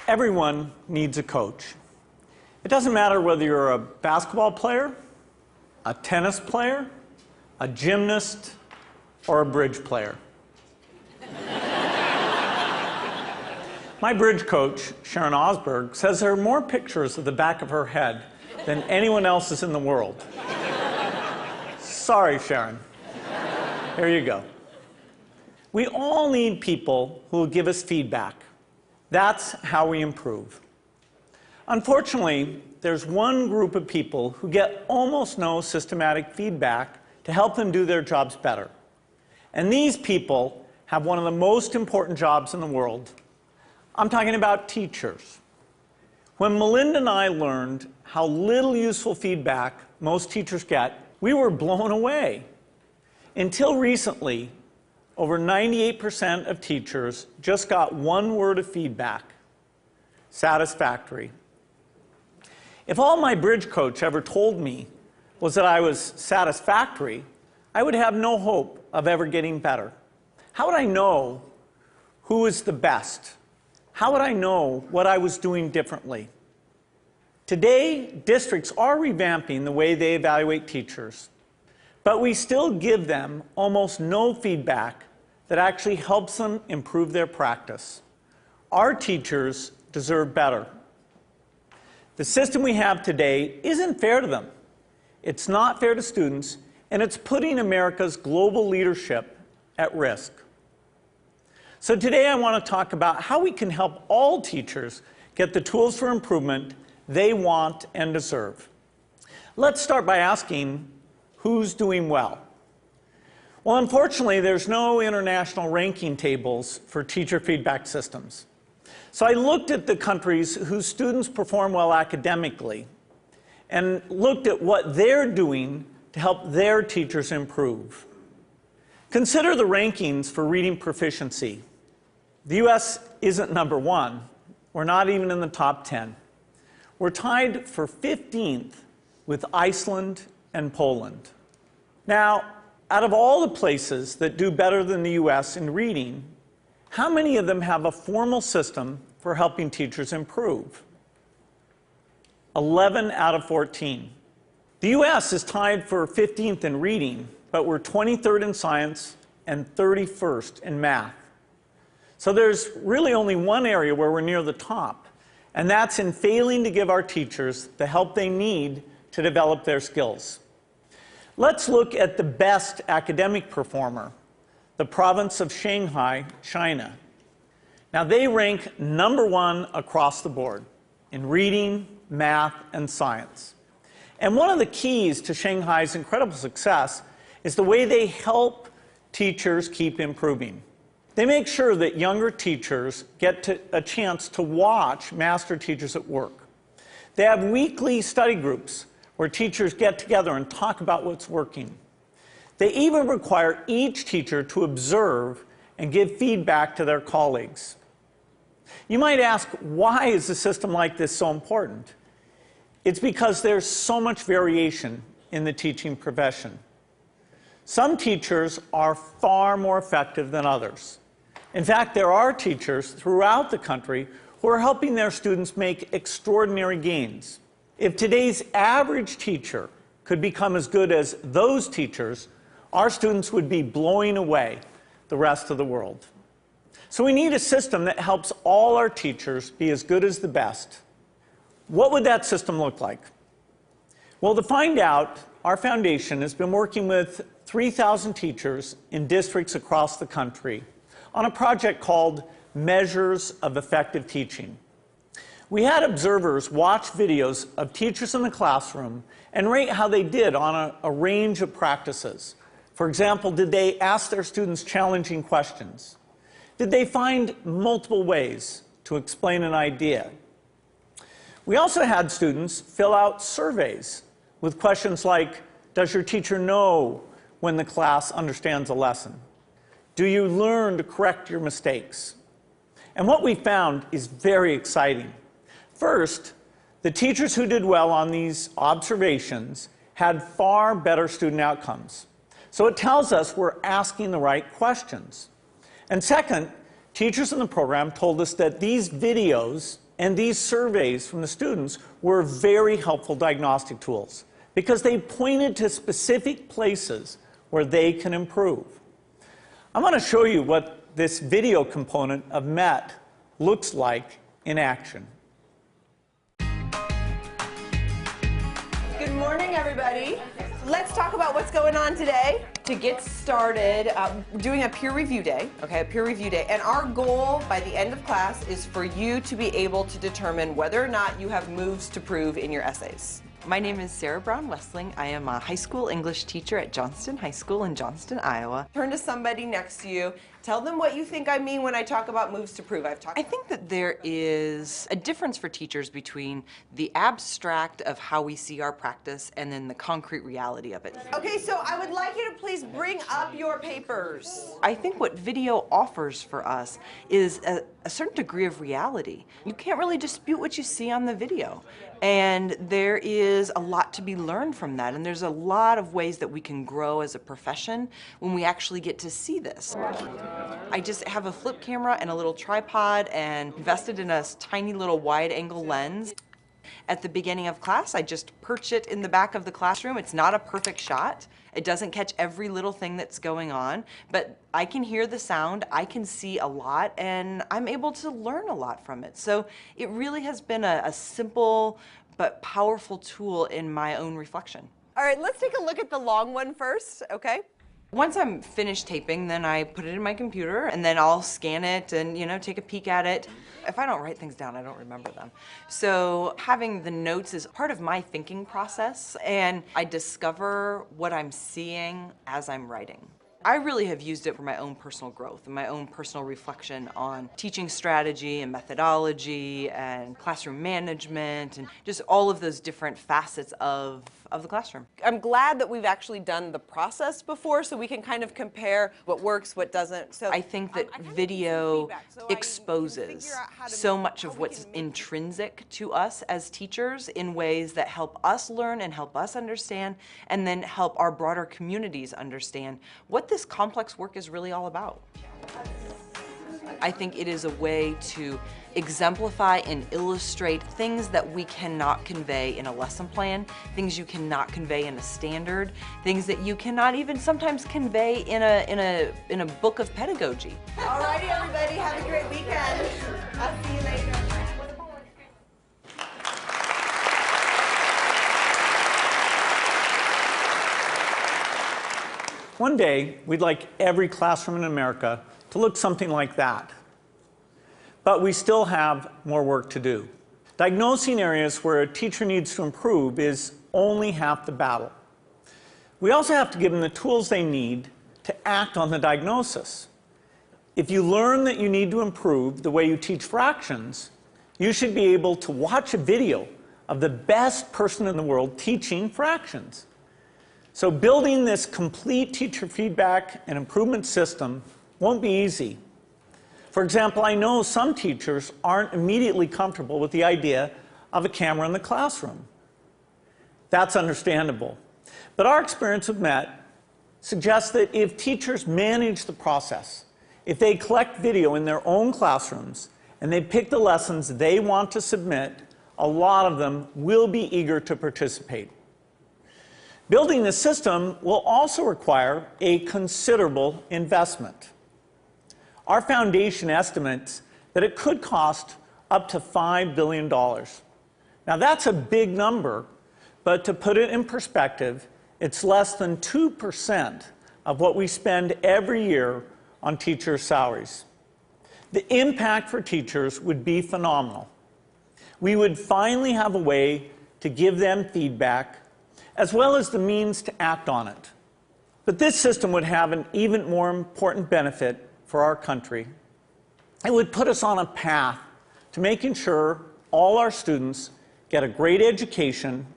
Everyone needs a coach. It doesn't matter whether you're a basketball player, a tennis player, a gymnast, or a bridge player. My bridge coach, Sharon Osberg, says there are more pictures of the back of her head than anyone else's in the world. Sorry, Sharon. Here you go. We all need people who will give us feedback. That's how we improve. Unfortunately, there's one group of people who get almost no systematic feedback to help them do their jobs better. And these people have one of the most important jobs in the world. I'm talking about teachers. When Melinda and I learned how little useful feedback most teachers get, we were blown away. Until recently, over 98% of teachers just got one word of feedback: satisfactory. If all my bridge coach ever told me was that I was satisfactory, I would have no hope of ever getting better. How would I know who is the best? How would I know what I was doing differently? Today, districts are revamping the way they evaluate teachers, but we still give them almost no feedback that actually helps them improve their practice. Our teachers deserve better. The system we have today isn't fair to them. It's not fair to students, and it's putting America's global leadership at risk. So today I want to talk about how we can help all teachers get the tools for improvement they want and deserve. Let's start by asking, who's doing well? Well, unfortunately, there's no international ranking tables for teacher feedback systems. So I looked at the countries whose students perform well academically and looked at what they're doing to help their teachers improve. Consider the rankings for reading proficiency. The US isn't number one. We're not even in the top 10. We're tied for 15th with Iceland and Poland. Now, out of all the places that do better than the US in reading, how many of them have a formal system for helping teachers improve? 11 out of 14. The US is tied for 15th in reading, but we're 23rd in science and 31st in math. So there's really only one area where we're near the top, and that's in failing to give our teachers the help they need to develop their skills. Let's look at the best academic performer, the province of Shanghai, China. Now, they rank #1 across the board in reading, math, and science. And one of the keys to Shanghai's incredible success is the way they help teachers keep improving. They make sure that younger teachers get a chance to watch master teachers at work. They have weekly study groups where teachers get together and talk about what's working. They even require each teacher to observe and give feedback to their colleagues. You might ask, why is a system like this so important? It's because there's so much variation in the teaching profession. Some teachers are far more effective than others. In fact, there are teachers throughout the country who are helping their students make extraordinary gains. If today's average teacher could become as good as those teachers, our students would be blowing away the rest of the world. So we need a system that helps all our teachers be as good as the best. What would that system look like? Well, to find out, our foundation has been working with 3,000 teachers in districts across the country on a project called Measures of Effective Teaching. We had observers watch videos of teachers in the classroom and rate how they did on a range of practices. For example, did they ask their students challenging questions? Did they find multiple ways to explain an idea? We also had students fill out surveys with questions like, does your teacher know when the class understands a lesson? Do you learn to correct your mistakes? And what we found is very exciting. First, the teachers who did well on these observations had far better student outcomes. So it tells us we're asking the right questions. And second, teachers in the program told us that these videos And these surveys from the students were very helpful diagnostic tools because they pointed to specific places where they can improve. I'm going to show you what this video component of MET looks like in action. Good morning, everybody. Let's talk about what's going on today. To get started, doing a peer review day, okay, a peer review day. And our goal by the end of class is for you to be able to determine whether or not you have moves to prove in your essays. My name is Sarah Brown-Westling. I am a high school English teacher at Johnston High School in Johnston, Iowa. Turn to somebody next to you. Tell them what you think I mean when I talk about moves to prove. I think that there is a difference for teachers between the abstract of how we see our practice and then the concrete reality of it. Okay, so I would like you to please bring up your papers. I think what video offers for us is a certain degree of reality. You can't really dispute what you see on the video. And there is a lot to be learned from that. And there's a lot of ways that we can grow as a profession when we actually get to see this. I just have a flip camera and a little tripod and invested in a tiny little wide angle lens. At the beginning of class, I just perch it in the back of the classroom. It's not a perfect shot. It doesn't catch every little thing that's going on, but I can hear the sound, I can see a lot, and I'm able to learn a lot from it. So it really has been a simple but powerful tool in my own reflection. All right, let's take a look at the long one first, okay? Once I'm finished taping, then I put it in my computer, and then I'll scan it and, take a peek at it. If I don't write things down, I don't remember them. So having the notes is part of my thinking process, and I discover what I'm seeing as I'm writing. I really have used it for my own personal growth and my own personal reflection on teaching strategy and methodology and classroom management and just all of those different facets of the classroom. I'm glad that we've actually done the process before so we can kind of compare what works, what doesn't. So I think that video exposes so much of what's intrinsic to us as teachers in ways that help us learn and help us understand and then help our broader communities understand what this complex work is really all about. I think it is a way to exemplify and illustrate things that we cannot convey in a lesson plan, things you cannot convey in a standard, things that you cannot even sometimes convey in a book of pedagogy. All righty, everybody, have a great weekend. I'll see you later. One day, we'd like every classroom in America to look something like that. But we still have more work to do. Diagnosing areas where a teacher needs to improve is only half the battle. We also have to give them the tools they need to act on the diagnosis. If you learn that you need to improve the way you teach fractions, you should be able to watch a video of the best person in the world teaching fractions. So building this complete teacher feedback and improvement system won't be easy. For example, I know some teachers aren't immediately comfortable with the idea of a camera in the classroom. That's understandable. But our experience with MET suggests that if teachers manage the process, if they collect video in their own classrooms and they pick the lessons they want to submit, a lot of them will be eager to participate. Building the system will also require a considerable investment. Our foundation estimates that it could cost up to $5 billion. Now that's a big number, but to put it in perspective, it's less than 2% of what we spend every year on teachers' salaries. The impact for teachers would be phenomenal. We would finally have a way to give them feedback, as well as the means to act on it. But this system would have an even more important benefit for our country. It would put us on a path to making sure all our students get a great education,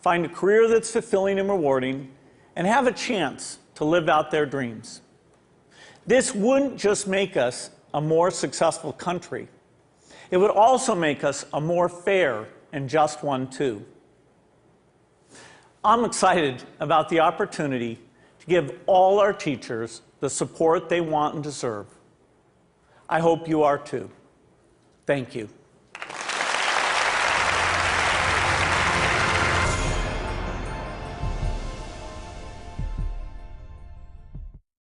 find a career that's fulfilling and rewarding, and have a chance to live out their dreams. This wouldn't just make us a more successful country. It would also make us a more fair and just one, too. I'm excited about the opportunity to give all our teachers the support they want and deserve. I hope you are too. Thank you.